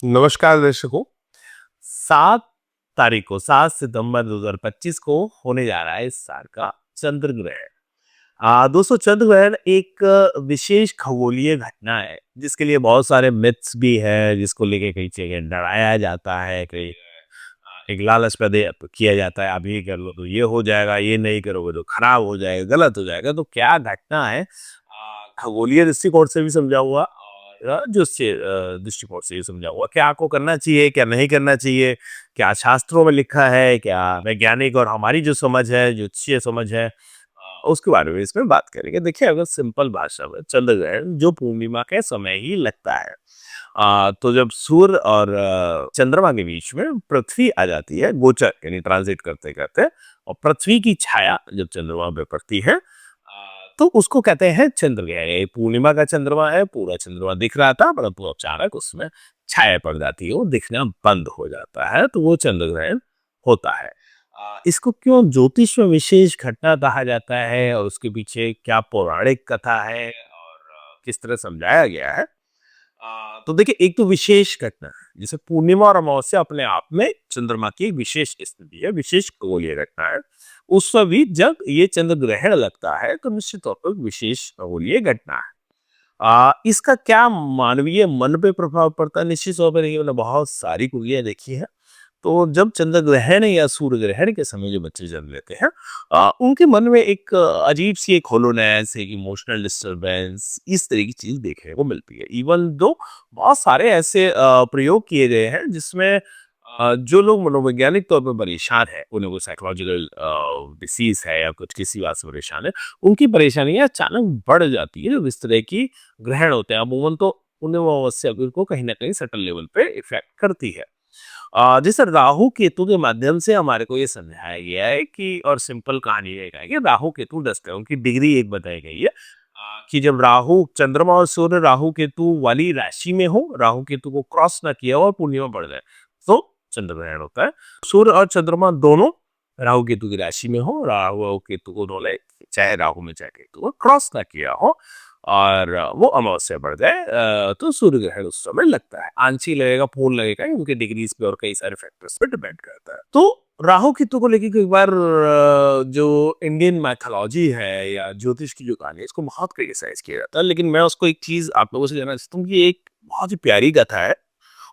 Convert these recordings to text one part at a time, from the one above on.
नमस्कार दर्शकों। 7 तारीख को 7 सितंबर 2025 को होने जा रहा है इस साल का चंद्र ग्रहण। दोस्तों, चंद्र ग्रहण एक विशेष खगोलीय घटना है जिसके लिए बहुत सारे मिथ्स भी है, जिसको लेके कई जगह डराया जाता है, कई एक लालच किया जाता है, आप ये कर लो तो ये हो जाएगा, ये नहीं करोगे तो खराब हो जाएगा, गलत हो जाएगा। तो क्या घटना है, खगोलीय दृष्टिकोण से भी समझा हुआ और दृष्टिकोण से भी समझा हुआ, क्या आपको करना चाहिए, क्या नहीं करना चाहिए, क्या शास्त्रों में लिखा है, क्या वैज्ञानिक और हमारी जो समझ है, जो अच्छी समझ है, उसके बारे में इसमें बात करेंगे। देखिए, अगर सिंपल भाषा में चंद्र ग्रहण जो पूर्णिमा के समय ही लगता है। तो जब सूर्य और चंद्रमा के बीच में पृथ्वी आ जाती है गोचर यानी ट्रांजिट करते करते, और पृथ्वी की छाया जब चंद्रमा पे पड़ती है, तो उसको कहते हैं चंद्र ग्रहण। ये पूर्णिमा का चंद्रमा है, पूरा चंद्रमा दिख रहा था परंतु अचानक उसमें छाया पड़ जाती है, वो दिखना बंद हो जाता है, तो वो चंद्र ग्रहण होता है। इसको क्यों ज्योतिष में विशेष घटना कहा जाता है और उसके पीछे क्या पौराणिक कथा है और किस तरह समझाया गया है। तो देखिए, एक तो विशेष घटना है जैसे पूर्णिमा और अमावस्या अपने आप में चंद्रमा की एक विशेष स्थिति है, विशेष खगोलीय घटना है। उस समय जब ये चंद्र ग्रहण लगता है तो निश्चित तौर पर विशेष खगोलीय घटना है। इसका क्या मानवीय मन पे प्रभाव पड़ता है, निश्चित तौर पर देखिए, मैंने बहुत सारी कुंडलियां देखी है। तो जब चंद्र ग्रहण या सूर्य ग्रहण के समय जो बच्चे जन्म लेते हैं, उनके मन में एक अजीब सी एक होलोनेस, एक इमोशनल डिस्टरबेंस, इस तरह की चीज देखने को मिलती है। इवन दो बहुत सारे ऐसे प्रयोग किए गए हैं जिसमें जो लोग मनोवैज्ञानिक तौर पर परेशान है, उन्हें कोई साइकोलॉजिकल डिसीज है या कुछ किसी बात से परेशान है, उनकी परेशानियां अचानक बढ़ जाती है जब इस तरह की ग्रहण होते हैं। अमूमन तो उन्हें वो अवश्य को कहीं ना कहीं सटल लेवल पे इफेक्ट करती है। जैसे राहु केतु के माध्यम से हमारे को ये समझाया गया है कि, और सिंपल कहानी ये है कि राहु केतु डस्ट है, उनकी डिग्री एक बताई गई है। कि जब राहु चंद्रमा और सूर्य राहु केतु वाली राशि में हो, राहु केतु को क्रॉस ना किया हो और पूर्णिमा पड़ जाए, तो चंद्र ग्रहण होता है। सूर्य और चंद्रमा दोनों राहु केतु की राशि में हो, राहु और केतु को दोनों, चाहे राहु में चाहे केतु को क्रॉस ना किया हो, और वो अमावस्या बढ़ जाए, तो सूर्य ग्रहण उस समय लगता है। आंशिक लगेगा, पूर्ण लगेगा, क्योंकि डिग्रीज पे और कई सारे फैक्टर्स पे डिपेंड करता है। तो राहु केतु को लेकर कई बार जो इंडियन मैथोलॉजी है या ज्योतिष की जो कहानी है, इसको बहुत क्रिटिसाइज किया जाता है, लेकिन मैं उसको एक चीज आप लोगों से जानना चाहता हूँ कि ये एक बहुत ही प्यारी कथा है।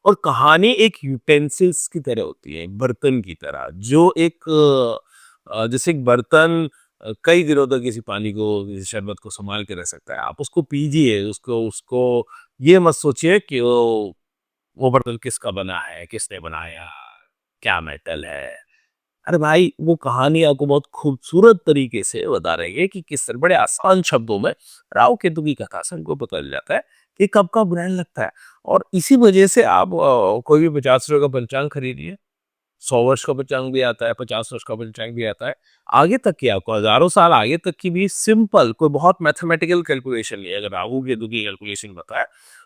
और कहानी एक यूटेंसिल्स की तरह होती है, एक बर्तन की तरह, जो एक जैसे एक बर्तन कई दिनों तक किसी पानी को, किसी शरबत को संभाल के रख सकता है। आप उसको पीजिए, उसको उसको ये मत सोचिए कि वो बर्तन किसका बना है, किसने बनाया, क्या मेटल है। अरे भाई, वो कहानी आपको बहुत खूबसूरत तरीके से बता रही है कि किस तरह बड़े आसान शब्दों में राव केतु की कथा से हमको पता चल जाता है कि कब कब ग्रहण लगता है। और इसी वजह से आप कोई भी 50 रुपए का पंचांग खरीदिए, 100 वर्ष का पंचांग भी आता है, 50 वर्ष का पंचांग भी आता है, आगे तक की, आपको हजारों साल आगे तक की भी सिंपल, कोई बहुत मैथमेटिकल कैलकुलेशन नहीं है। अगर राहु केतु की कैलकुलेशन बताए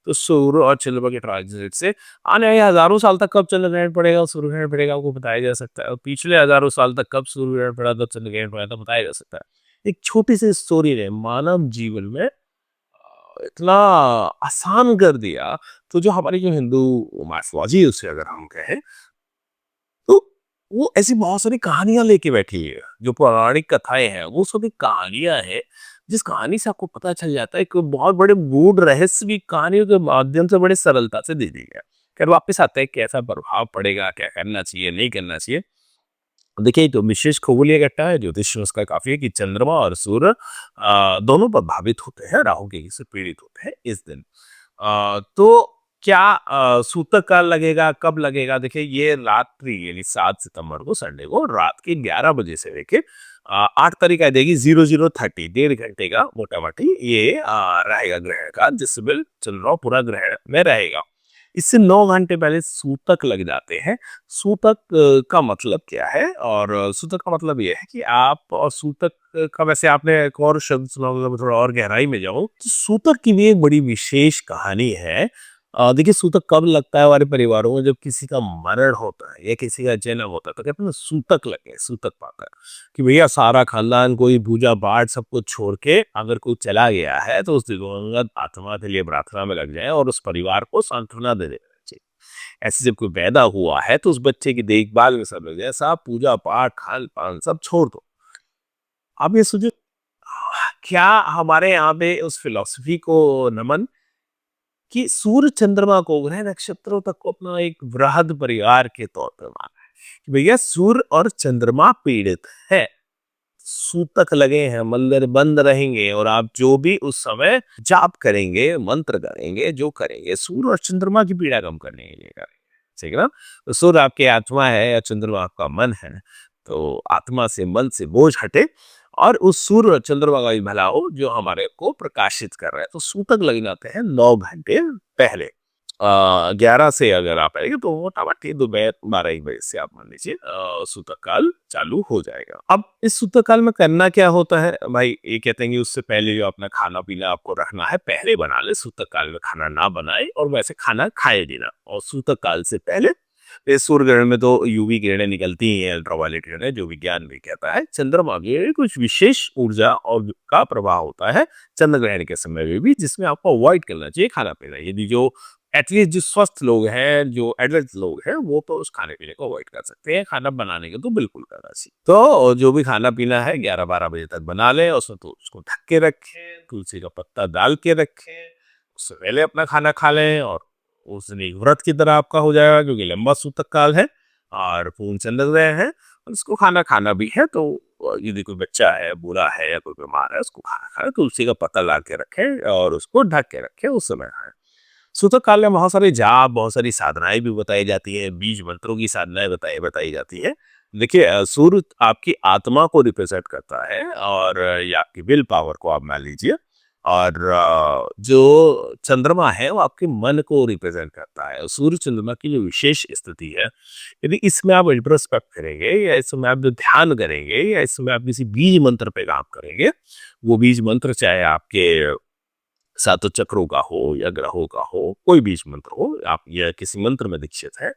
तो सूर्य और चंद्रमा के ट्रांजिट से आने वाले हजारों साल तक कब चंद्र ग्रहण पड़ेगा और सूर्य ग्रहण पड़ेगा आपको बताया जा सकता है, और पिछले हजारों साल तक कब सूर्य ग्रहण पड़ा था, चंद्र ग्रहण पड़ा था, बताया जा सकता है। एक छोटी सी स्टोरी ने मानव जीवन में इतना आसान कर दिया। तो जो हमारी जो हिंदू मैथोलॉजी है, उससे अगर हम कहें, तो वो ऐसी बहुत सारी कहानियां लेके बैठी है। जो पौराणिक कथाएं हैं वो सभी कहानियां हैं, जिस कहानी से आपको पता चल जाता है कि बहुत बड़े गूढ़ रहस्य भी कहानियों के माध्यम से बड़े सरलता से दे दी गया। फिर वापस आता है कैसा प्रभाव पड़ेगा, क्या करना चाहिए, नहीं करना चाहिए। देखिए, तो विशेष खगोलीय घटना है, ज्योतिष में उसका काफी है कि चंद्रमा और सूर्य दोनों प्रभावित होते हैं, राहु केतु से पीड़ित होते हैं इस दिन। तो क्या सूतक काल लगेगा, कब लगेगा? देखिए, ये रात्रि यानी 7 सितंबर को, संडे को रात के 11 बजे से लेके 8 तारीख आ जाएगी 00:30, 1.5 घंटे का मोटा मोटी ये रहेगा ग्रहण का, जिसमें चंद्रमा पूरा ग्रहण में रहेगा। इससे 9 घंटे पहले सूतक लग जाते हैं। सूतक का मतलब क्या है? और सूतक का मतलब ये है कि आप, और सूतक का वैसे आपने एक और शब्द सुना होगा, मैं थोड़ा और गहराई में जाऊं तो सूतक की भी एक बड़ी विशेष कहानी है। देखिए, सूतक कब लगता है हमारे परिवारों में? जब किसी का मरण होता है या किसी का जन्म होता है तो कहते हैं ना, सूतक लगे, सूतक पाता है कि भैया सारा खानदान, कोई पूजा पाठ सब कुछ छोड़ के अगर कोई चला गया है तो उस दिवंगत आत्मा के लिए प्रार्थना में लग जाए और उस परिवार को सांत्वना दे दे। बच्चे। ऐसे जब कोई पैदा हुआ है तो उस बच्चे की देखभाल में सब लग जाए, सब पूजा पाठ खान पान सब छोड़ दो। आप ये सोचो, क्या हमारे यहाँ पे उस फिलॉसफी को नमन कि सूर्य चंद्रमा को ग्रह नक्षत्रों तक को अपना एक वृहद परिवार के तौर पर माना है कि भैया सूर्य और चंद्रमा पीड़ित है, सूतक लगे हैं, मंदिर बंद रहेंगे और आप जो भी उस समय जाप करेंगे, मंत्र करेंगे, जो करेंगे सूर्य और चंद्रमा की पीड़ा कम करने के लिए करेंगे। ठीक है ना? तो सूर्य आपकी आत्मा है या चंद्रमा आपका मन है, तो आत्मा से मन से बोझ हटे और उस सूर्य और चंद्रमा का भी भला हो जो हमारे को प्रकाशित कर रहा है। तो सूतक लग जाते हैं 9 घंटे पहले। 11 से अगर आप आएंगे तो मोटामोटी दोपहर 12-1 बजे से आप मान लीजिए सूतक काल चालू हो जाएगा। अब इस सूतक काल में करना क्या होता है भाई, ये कहते हैं कि उससे पहले जो अपना खाना पीना आपको रखना है पहले बना ले, सूतक काल में खाना ना बनाए और वैसे खाना खाए भी ना। और सूतक काल से पहले इस सूर्य ग्रहण में तो यूवी किरणें निकलती ही हैं, अल्ट्रावायलेट किरणें, जो विज्ञान भी कहता है। चंद्रमा में कुछ विशेष ऊर्जा और का प्रभाव होता है चंद्र ग्रहण के समय में भी, जिसमें आपको अवॉइड करना चाहिए खाना पीना। यदि जो एटलीस्ट जो स्वस्थ लोग हैं, जो एडल्ट लोग हैं, वो तो उस खाने पीने को अवॉइड कर सकते हैं, खाना बनाने को तो बिल्कुल करना चाहिए। तो जो भी खाना पीना है 11-12 बजे तक बना लें, उसमें तो उसको ढक के रखें, तुलसी का पत्ता डाल के रखें, उससे पहले अपना खाना खा लें और उस दिन एक व्रत की तरह आपका हो जाएगा, क्योंकि लंबा सूतक काल है और पूर्ण चंद्र ग्रहण है और उसको खाना खाना भी है। तो यदि कोई बच्चा है, बूढ़ा है या कोई बीमार है, उसको खाना खाए, तुलसी का पत्ता ला के रखें और उसको ढक के रखें, उस समय खाएं। सूतक काल में बहुत सारे जाप, बहुत सारी साधनाएं भी बताई जाती है, बीज मंत्रों की साधनाएं बताई बताई जाती है। देखिए सूर्य आपकी आत्मा को रिप्रेजेंट करता है और ये आपकी विल पावर को आप मान लीजिए, और जो चंद्रमा है वो आपके मन को रिप्रेजेंट करता है। सूर्य चंद्रमा की जो विशेष स्थिति है, यदि इसमें आप इंट्रोस्पेक्ट करेंगे या इसमें आप जो ध्यान करेंगे या इसमें आप किसी बीज मंत्र पे काम करेंगे, वो बीज मंत्र चाहे आपके सातों चक्रों का हो या ग्रहों का हो, कोई बीज मंत्र हो, आप या किसी मंत्र में दीक्षित है,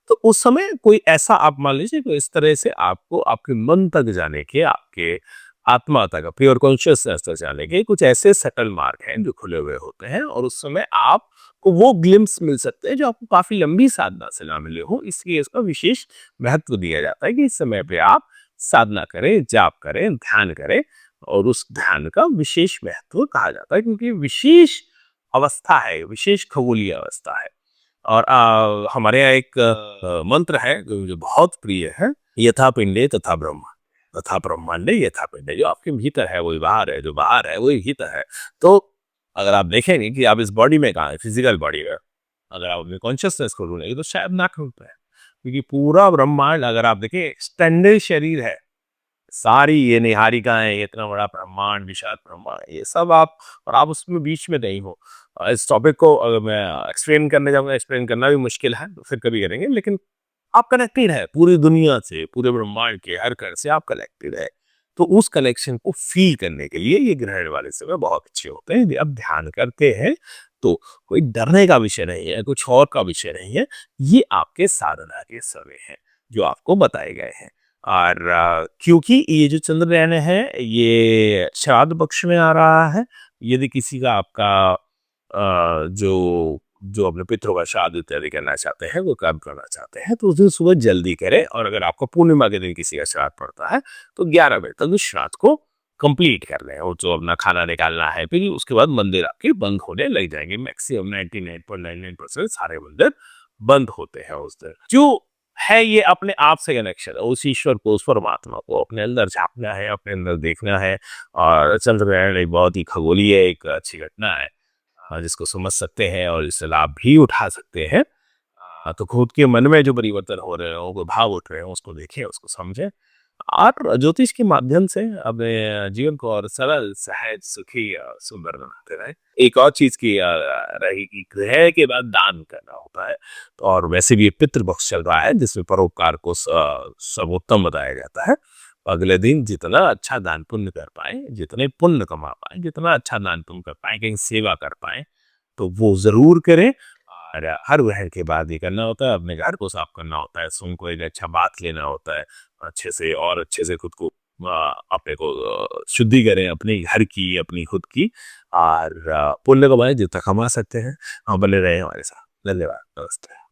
तो उस समय कोई ऐसा आप मान लीजिए कि इस तरह से आपको आपके मन तक जाने के, आपके आत्मा तक, प्योर कॉन्शियसनेस तक जाने के कुछ ऐसे सटल मार्ग हैं जो खुले हुए होते हैं और उस समय आपको वो ग्लिम्स मिल सकते हैं जो आपको काफी लंबी साधना से ना मिले हो। इसलिए इसका विशेष महत्व दिया जाता है कि इस समय पे आप साधना करें, जाप करें, ध्यान करें, और उस ध्यान का विशेष महत्व कहा जाता है क्योंकि विशेष अवस्था है, विशेष खगोलीय अवस्था है। और हमारे यहाँ एक मंत्र है जो बहुत प्रिय है, यथा पिंडे तथा ब्रह्म, तथा ब्रह्मांडे यथा पिंडे। जो आपके भीतर है वही बाहर है, जो बाहर है वही भीतर है। तो अगर आप देखेंगे कि आप इस बॉडी में कहाँ है, फिजिकल बॉडी में, अगर आप अपने कॉन्शियसनेस को ढूंढेंगे तो शायद ना ढूंढते हैं, क्योंकि पूरा ब्रह्मांड अगर आप देखें स्टैंडर्ड शरीर है, सारी ये निहारिकाएं, ये इतना बड़ा ब्रह्मांड, विशाल ब्रह्मांड, ये सब आप, और आप उसमें बीच में नहीं हो। इस टॉपिक को अगर मैं एक्सप्लेन करने जाऊंगा, एक्सप्लेन करना भी मुश्किल है, तो फिर कभी करेंगे। लेकिन आप कनेक्टेड है पूरी दुनिया से, पूरे ब्रह्मांड के हर कण से आप कनेक्टेड है। तो उस कनेक्शन को फील करने के लिए ये ग्रहण वाले समय बहुत अच्छे होते हैं। यदि आप ध्यान करते हैं तो कोई डरने का विषय नहीं है, कुछ और का विषय नहीं है, ये आपके साधना के समय है जो आपको बताए गए हैं। और क्योंकि ये जो चंद्र ग्रहण है ये श्राद्ध पक्ष में आ रहा है, यदि किसी का आपका जो जो अपने पितरों का श्राद्ध इत्यादि करना चाहते हैं, वो काम करना चाहते हैं, तो उस दिन सुबह जल्दी करें। और अगर आपको पूर्णिमा के दिन किसी का श्राद्ध पड़ता है तो 11 बजे तक उस श्राद्ध को कंप्लीट कर लें, और जो अपना खाना निकालना है, फिर उसके बाद मंदिर आपके बंद होने लग जाएंगे। मैक्सिमम 99.99% सारे मंदिर बंद होते हैं उस दिन। जो है ये अपने आप से कनेक्शन है, उस ईश्वर को, उस परमात्मा को अपने अंदर झांकना है, अपने अंदर देखना है। और चंद्र ग्रहण एक बहुत ही खगोलीय एक अच्छी घटना है जिसको समझ सकते हैं और इससे लाभ भी उठा सकते हैं। तो खुद के मन में जो परिवर्तन हो रहे हो, भाव उठ रहे हो, उसको देखें, उसको समझें और ज्योतिष के माध्यम से अपने जीवन को और सरल, सहज, सुखी और सुंदर बनाते रहे। एक और चीज की रही कि ग्रह के बाद दान करना होता है, तो और वैसे भी ये पितृपक्ष चल रहा है जिसमें परोपकार को सर्वोत्तम बताया जाता है। अगले दिन जितना अच्छा दान पुण्य कर पाए, जितने पुण्य कमा पाए, जितना अच्छा दान पुण्य कर पाए, कहीं सेवा कर पाए, तो वो जरूर करें। और हर ग्रहण के बाद ये करना होता है, अपने घर को साफ करना होता है, स्वयं को एक अच्छा बात लेना होता है, अच्छे से और अच्छे से खुद को अपने को शुद्धि करें, अपने घर की, अपनी खुद की, और पुण्य कमाएं जितना कमा सकते हैं। बने रहे हमारे साथ। धन्यवाद, नमस्ते।